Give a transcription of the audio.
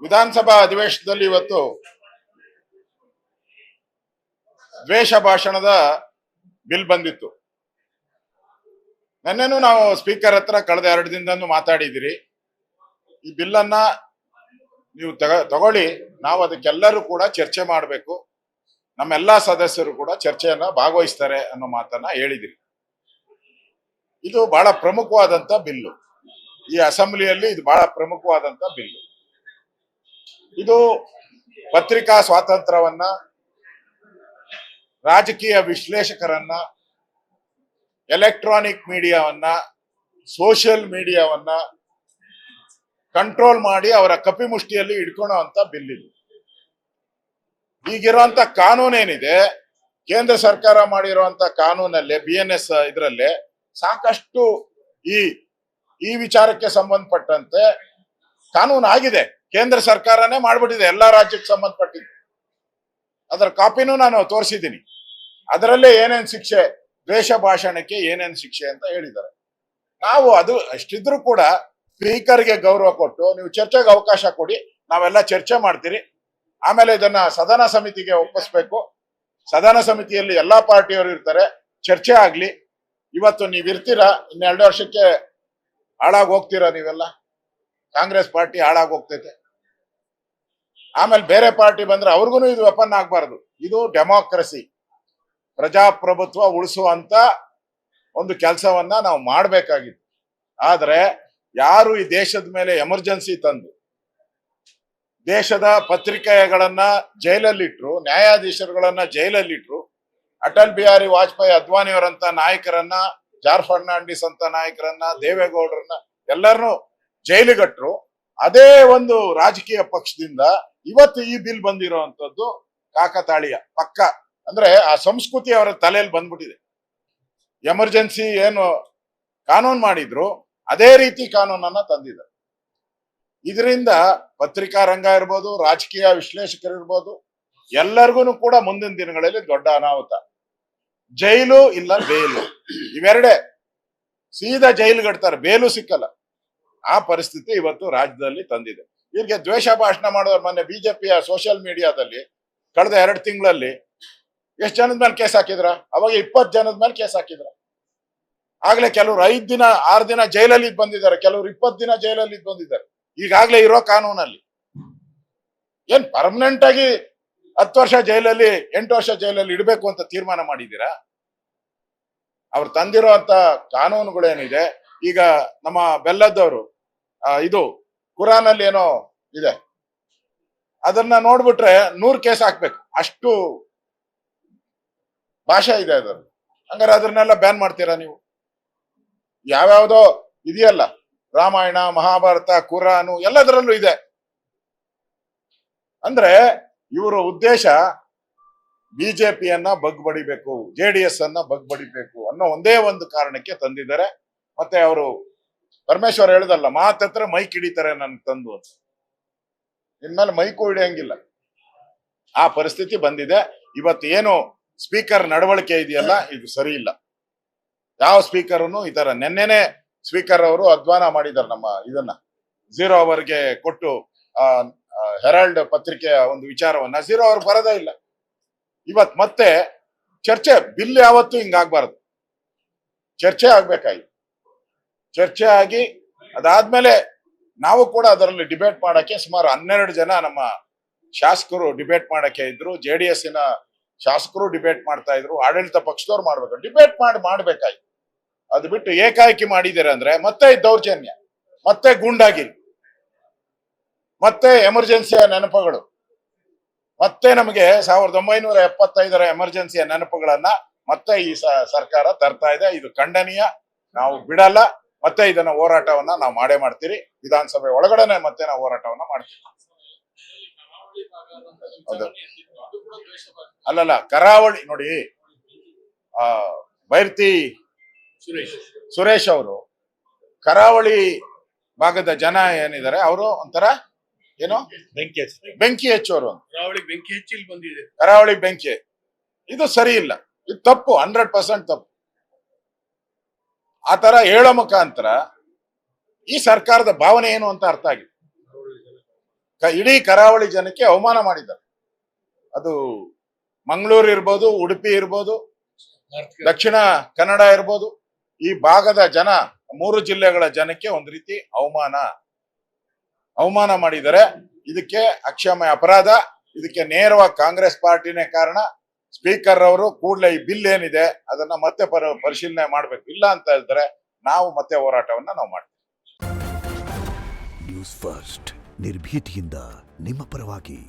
ವಿಧಾನಸಭಾ ಅಧಿವೇಶನದಲ್ಲಿ ಇವತ್ತು ದ್ವೇಷ ಭಾಷಣದ ಬಿಲ್ ಬಂದಿತ್ತು. ನಿನ್ನೆನೂ ನಾವು ಸ್ಪೀಕರ್ ಹತ್ರ ಕಳೆದ 2 ದಿನದಿಂದ ಮಾತಾಡಿದಿರಿ. ಈ ಬಿಲ್ ಅನ್ನ ನೀವು ತಗೊಳ್ಳಿ, ನಾವು ಅದಕ್ಕೆಲ್ಲರೂ ಕೂಡ ಚರ್ಚೆ ಮಾಡಬೇಕು, ನಮ್ಮೆಲ್ಲಾ ಸದಸ್ಯರು ಕೂಡ ಚರ್ಚೆಯನ್ನ ಭಾಗವಹಿಸ್ತಾರೆ ಅನ್ನೋ ಮಾತನ್ನ ಹೇಳಿದಿರಿ. ಇದು ಬಹಳ ಪ್ರಮುಖವಾದಂತ ಬಿಲ್ಲು. ಈ ಅಸೆಂಬ್ಲಿಯಲ್ಲಿ ಇದು ಬಹಳ ಪ್ರಮುಖವಾದಂತ ಬಿಲ್ಲು. ಇದು ಪತ್ರಿಕಾ ಸ್ವಾತಂತ್ರ್ಯವನ್ನ, ರಾಜಕೀಯ ವಿಶ್ಲೇಷಕರನ್ನ, ಎಲೆಕ್ಟ್ರಾನಿಕ್ ಮೀಡಿಯಾವನ್ನ, ಸೋಷಿಯಲ್ ಮೀಡಿಯಾವನ್ನ ಕಂಟ್ರೋಲ್ ಮಾಡಿ ಅವರ ಕಪಿಮುಷ್ಟಿಯಲ್ಲಿ ಇಟ್ಕೊಳ್ಳೋ ಅಂತ ಬಿಲ್ ಇದು. ಈಗಿರುವಂತ ಕಾನೂನೇನಿದೆ, ಕೇಂದ್ರ ಸರ್ಕಾರ ಮಾಡಿರುವಂತ ಕಾನೂನಲ್ಲಿ BNS ಇದರಲ್ಲಿ ಸಾಕಷ್ಟು ಈ ವಿಚಾರಕ್ಕೆ ಸಂಬಂಧಪಟ್ಟಂತೆ ಕಾನೂನು ಆಗಿದೆ. ಕೇಂದ್ರ ಸರ್ಕಾರನೇ ಮಾಡ್ಬಿಟ್ಟಿದೆ, ಎಲ್ಲಾ ರಾಜ್ಯಕ್ಕೆ ಸಂಬಂಧಪಟ್ಟಿದ್ದು. ಅದರ ಕಾಪಿನೂ ನಾನು ತೋರಿಸಿದ್ದೀನಿ. ಅದರಲ್ಲೇ ಏನೇನ್ ಶಿಕ್ಷೆ, ದ್ವೇಷ ಭಾಷಣಕ್ಕೆ ಏನೇನ್ ಶಿಕ್ಷೆ ಅಂತ ಹೇಳಿದ್ದಾರೆ. ನಾವು ಅದು ಅಷ್ಟಿದ್ರು ಕೂಡ ಸ್ಪೀಕರ್ಗೆ ಗೌರವ ಕೊಟ್ಟು ನೀವು ಚರ್ಚೆಗೆ ಅವಕಾಶ ಕೊಡಿ, ನಾವೆಲ್ಲ ಚರ್ಚೆ ಮಾಡ್ತೀರಿ. ಆಮೇಲೆ ಇದನ್ನ ಸದನ ಸಮಿತಿಗೆ ಒಪ್ಪಿಸ್ಬೇಕು. ಸದನ ಸಮಿತಿಯಲ್ಲಿ ಎಲ್ಲಾ ಪಾರ್ಟಿಯವರು ಇರ್ತಾರೆ, ಚರ್ಚೆ ಆಗ್ಲಿ. ಇವತ್ತು ನೀವ್ ಇರ್ತೀರಾ, 2 ವರ್ಷಕ್ಕೆ ಹಾಳಾಗಿ ಹೋಗ್ತೀರಾ ನೀವೆಲ್ಲ. ಕಾಂಗ್ರೆಸ್ ಪಾರ್ಟಿ ಹಾಳಾಗಿ ಹೋಗ್ತೈತೆ. ಆಮೇಲೆ ಬೇರೆ ಪಾರ್ಟಿ ಬಂದ್ರೆ ಅವ್ರಿಗೂ ಇದು ವೆಪನ್ ಆಗ್ಬಾರ್ದು. ಇದು ಡೆಮಾಕ್ರಸಿ, ಪ್ರಜಾಪ್ರಭುತ್ವ ಉಳಿಸುವಂತ ಒಂದು ಕೆಲಸವನ್ನ ನಾವು ಮಾಡ್ಬೇಕಾಗಿತ್ತು. ಆದ್ರೆ ಯಾರು ಈ ದೇಶದ ಮೇಲೆ ಎಮರ್ಜೆನ್ಸಿ ತಂದು ದೇಶದ ಪತ್ರಿಕೆಗಳನ್ನ ಜೈಲಲ್ಲಿಟ್ರು, ನ್ಯಾಯಾಧೀಶರುಗಳನ್ನ ಜೈಲಲ್ಲಿಟ್ರು, ಅಟಲ್ ಬಿಹಾರಿ ವಾಜಪೇಯಿ, ಅದ್ವಾನಿಯವರಂತ ನಾಯಕರನ್ನ, ಜಾರ್ಜ್ ಫರ್ನಾಂಡಿಸ್ ಅಂತ ನಾಯಕರನ್ನ, ದೇವೇಗೌಡರನ್ನ ಎಲ್ಲರನ್ನು ಜೈಲಿಗಟ್ರು. ಅದೇ ಒಂದು ರಾಜಕೀಯ ಪಕ್ಷದಿಂದ ಇವತ್ತು ಈ ಬಿಲ್ ಬಂದಿರುವಂತದ್ದು ಕಾಕತಾಳೀಯ ಪಕ್ಕ. ಅಂದ್ರೆ ಆ ಸಂಸ್ಕೃತಿ ಅವರ ತಲೆಯಲ್ಲಿ ಬಂದ್ಬಿಟ್ಟಿದೆ. ಎಮರ್ಜೆನ್ಸಿ ಏನು ಕಾನೂನು ಮಾಡಿದ್ರು ಅದೇ ರೀತಿ ಕಾನೂನನ್ನ ತಂದಿದ್ದಾರೆ. ಇದರಿಂದ ಪತ್ರಿಕಾ ರಂಗ ಇರ್ಬೋದು, ರಾಜಕೀಯ ವಿಶ್ಲೇಷಕರು ಇರ್ಬೋದು, ಎಲ್ಲರಿಗೂ ಕೂಡ ಮುಂದಿನ ದಿನಗಳಲ್ಲಿ ದೊಡ್ಡ ಅನಾಹುತ. ಜೈಲು ಇಲ್ಲ ಬೇಲು, ಇವೆರಡೇ. ಸೀದಾ ಜೈಲು ಗಡ್ತಾರೆ, ಬೇಲು ಸಿಕ್ಕಲ್ಲ. ಆ ಪರಿಸ್ಥಿತಿ ಇವತ್ತು ರಾಜ್ಯದಲ್ಲಿ ತಂದಿದೆ. ಇವ್ರಿಗೆ ದ್ವೇಷ ಭಾಷಣ ಮಾಡೋರು ಮೊನ್ನೆ ಬಿಜೆಪಿಯ ಸೋಷಿಯಲ್ ಮೀಡಿಯಾದಲ್ಲಿ ಕಳೆದ 2 ತಿಂಗಳಲ್ಲಿ ಎಷ್ಟು ಜನದ ಮೇಲೆ ಕೇಸ್ ಹಾಕಿದ್ರ? ಅವಾಗ 20 ಜನದ ಮೇಲೆ ಕೇಸ್ ಹಾಕಿದ್ರ. ಆಗ್ಲೇ ಕೆಲವರು 5 ದಿನ 6 ದಿನ ಜೈಲಲ್ಲಿ ಬಂದಿದ್ದಾರೆ, ಕೆಲವರು 20 ದಿನ ಜೈಲಲ್ಲಿ ಬಂದಿದ್ದಾರೆ. ಈಗಾಗ್ಲೇ ಇರೋ ಕಾನೂನಲ್ಲಿ ಏನ್ ಪರ್ಮನೆಂಟ್ ಆಗಿ 10 ವರ್ಷ ಜೈಲಲ್ಲಿ 8 ವರ್ಷ ಜೈಲಲ್ಲಿ ಇಡಬೇಕು ಅಂತ ತೀರ್ಮಾನ ಮಾಡಿದ್ದೀರಾ? ಅವ್ರು ತಂದಿರುವಂತ ಕಾನೂನುಗಳೇನಿದೆ, ಈಗ ನಮ್ಮ ಬೆಲ್ಲದವರು ಇದು ಕುರಾನಲ್ಲಿ ಏನೋ ಇದೆ, ಅದನ್ನ ನೋಡ್ಬಿಟ್ರೆ 100 ಕೇಸ್ ಹಾಕ್ಬೇಕು, ಅಷ್ಟು ಭಾಷೆ ಇದೆ ಅದರಲ್ಲಿ. ಹಂಗಾರೆ ಅದನ್ನೆಲ್ಲ ಬ್ಯಾನ್ ಮಾಡ್ತೀರಾ ನೀವು? ಯಾವ್ಯಾವ್ದೋ ಇದೆಯಲ್ಲ, ರಾಮಾಯಣ, ಮಹಾಭಾರತ, ಕುರಾನು ಎಲ್ಲದರಲ್ಲೂ ಇದೆ. ಅಂದ್ರೆ ಇವರ ಉದ್ದೇಶ ಬಿಜೆಪಿಯನ್ನ ಬಗ್ಬಡಿಬೇಕು, JDS ಅನ್ನ ಬಗ್ಬಡಿಬೇಕು ಅನ್ನೋ ಒಂದೇ ಒಂದು ಕಾರಣಕ್ಕೆ ತಂದಿದ್ದಾರೆ. ಮತ್ತೆ ಅವರು ಪರಮೇಶ್ವರ್ ಹೇಳಿದಲ್ಲ, ಮಾತತ್ರ ಮೈಕ್ ಹಿಡಿತಾರೆ ನನ್ ತಂದು ಅಂತ. ಇನ್ಮೇಲೆ ಮೈಕು ಹಿಡಿಯಂಗಿಲ್ಲ, ಆ ಪರಿಸ್ಥಿತಿ ಬಂದಿದೆ. ಇವತ್ತು ಏನು ಸ್ಪೀಕರ್ ನಡವಳಿಕೆ ಇದೆಯಲ್ಲ, ಇದು ಸರಿ ಇಲ್ಲ. ಯಾವ ಸ್ಪೀಕರ್ನು ಈ ತರ ನೆನ್ನೆನೆ ಸ್ಪೀಕರ್ ಅವರು ಅಧ್ವಾನ ಮಾಡಿದ್ದಾರೆ. ನಮ್ಮ ಇದನ್ನ 0 ಅವರ್ಗೆ ಕೊಟ್ಟು ಹೆರಾಲ್ಡ್ ಪತ್ರಿಕೆಯ ಒಂದು ವಿಚಾರವನ್ನ 0 ಅವರ್ ಬರೋದೇ ಇಲ್ಲ. ಇವತ್ ಮತ್ತೆ ಚರ್ಚೆ, ಬಿಲ್ ಯಾವತ್ತೂ ಹಿಂಗಾಗ್ಬಾರ್ದು, ಚರ್ಚೆ ಆಗ್ಬೇಕಾಗಿ, ಚರ್ಚೆ ಆಗಿ ಅದಾದ್ಮೇಲೆ ನಾವು ಕೂಡ ಅದರಲ್ಲಿ ಡಿಬೇಟ್ ಮಾಡಕ್ಕೆ ಸುಮಾರು 12 ಜನ ನಮ್ಮ ಶಾಸಕರು ಡಿಬೇಟ್ ಮಾಡಕ್ಕೆ ಇದ್ರು. JDS-ನ ಶಾಸಕರು ಡಿಬೇಟ್ ಮಾಡ್ತಾ ಇದ್ರು, ಆಡಳಿತ ಪಕ್ಷದವ್ರು ಮಾಡ್ಬೇಕು, ಡಿಬೇಟ್ ಮಾಡ್ಬೇಕಾಗಿ. ಅದು ಬಿಟ್ಟು ಏಕಾಏಕಿ ಮಾಡಿದ್ದೀರ ಅಂದ್ರೆ ಮತ್ತೆ ದೌರ್ಜನ್ಯ, ಮತ್ತೆ ಗೂಂಡಾಗಿರಿ, ಮತ್ತೆ ಎಮರ್ಜೆನ್ಸಿಯ ನೆನಪುಗಳು, ಮತ್ತೆ ನಮಗೆ 1975ರ ಎಮರ್ಜೆನ್ಸಿಯ ನೆನಪುಗಳನ್ನ ಮತ್ತೆ ಈ ಸರ್ಕಾರ ತರ್ತಾ ಇದೆ. ಇದು ಖಂಡನೀಯ, ನಾವು ಬಿಡಲ್ಲ. ಮತ್ತೆ ಇದನ್ನ ಹೋರಾಟವನ್ನ ನಾವು ಮಾಡೇ ಮಾಡ್ತೀರಿ. ವಿಧಾನಸಭೆ ಒಳಗಡೆನೆ ಮತ್ತೆ ನಾವು ಹೋರಾಟವನ್ನ ಮಾಡ್ತೀವಿ. ಅಲ್ಲಲ್ಲ, ಕರಾವಳಿ ನೋಡಿ, ಬೈರ್ತಿ ಸುರೇಶ್ ಅವರು ಕರಾವಳಿ ಭಾಗದ ಜನ ಏನಿದ್ದಾರೆ, ಅವರು ಒಂಥರ ಏನೋ ಬೆಂಕಿ ಹೆಚ್ಚೋರು. ಕರಾವಳಿ ಬೆಂಕಿ, ಇದು ಸರಿ ಇಲ್ಲ, ಇದು ತಪ್ಪು, 100% ತಪ್ಪು. ಆ ತರ ಹೇಳೋ ಮುಖಾಂತರ ಈ ಸರ್ಕಾರದ ಭಾವನೆ ಏನು ಅಂತ ಅರ್ಥ ಆಗಿದೆ. ಇಡೀ ಕರಾವಳಿ ಜನಕ್ಕೆ ಅವಮಾನ ಮಾಡಿದ್ದಾರೆ. ಅದು ಮಂಗಳೂರು ಇರ್ಬೋದು, ಉಡುಪಿ ಇರ್ಬೋದು, ದಕ್ಷಿಣ ಕನ್ನಡ ಇರ್ಬೋದು, ಈ ಭಾಗದ ಜನ, 3 ಜಿಲ್ಲೆಗಳ ಜನಕ್ಕೆ ಒಂದು ರೀತಿ ಅವಮಾನ ಮಾಡಿದ್ದಾರೆ. ಇದಕ್ಕೆ ಅಕ್ಷಮ್ಯ ಅಪರಾಧ. ಇದಕ್ಕೆ ನೇರವಾಗಿ ಕಾಂಗ್ರೆಸ್ ಪಾರ್ಟಿನೇ ಕಾರಣ. ಸ್ಪೀಕರ್ ಅವರು ಕೂಡಲೇ ಈ ಬಿಲ್ ಏನಿದೆ ಅದನ್ನ ಮತ್ತೆ ಪರಿಶೀಲನೆ ಮಾಡ್ಬೇಕು. ಇಲ್ಲ ಅಂತ ಹೇಳಿದ್ರೆ ನಾವು ಮತ್ತೆ ಹೋರಾಟವನ್ನ ನಾವು ಮಾಡ್ತೀವಿ. ನ್ಯೂಸ್ ಫಸ್ಟ್, ನಿರ್ಭೀತಿಯಿಂದ ನಿಮ್ಮ ಪರವಾಗಿ.